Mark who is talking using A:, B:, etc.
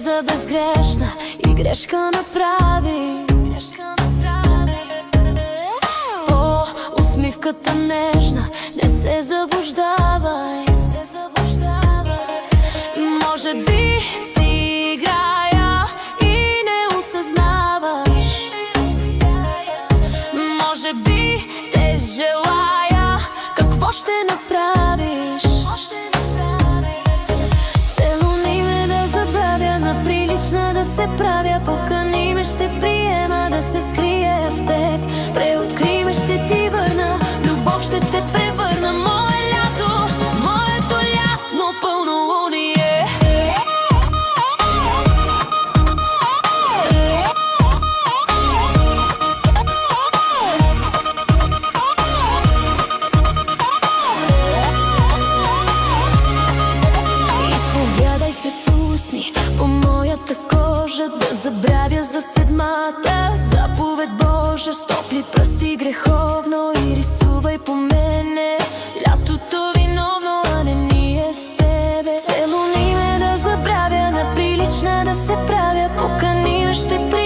A: за безгрешна и грешка направи. По усмивката нежна не се заблуждавай. Може би си играя и не осъзнаваш. Може би те желая, какво ще направиш? Целуни ме да забравя, на прилична да се правя. Покани ме, ще приема да се скрие в теб. Преоткри ме, ще ти върна, в любов ще те превърна. Мое лято, моето лятно пълнолуние. Изповядай се с устни по моята кожа, да забравя за седмата заповед Божа. Стопли пръсти греховно и рисувай по мене лятото виновно, а не ние с тебе. Целуни ме да забравя, на прилична да се правя. Покани ме, ще приема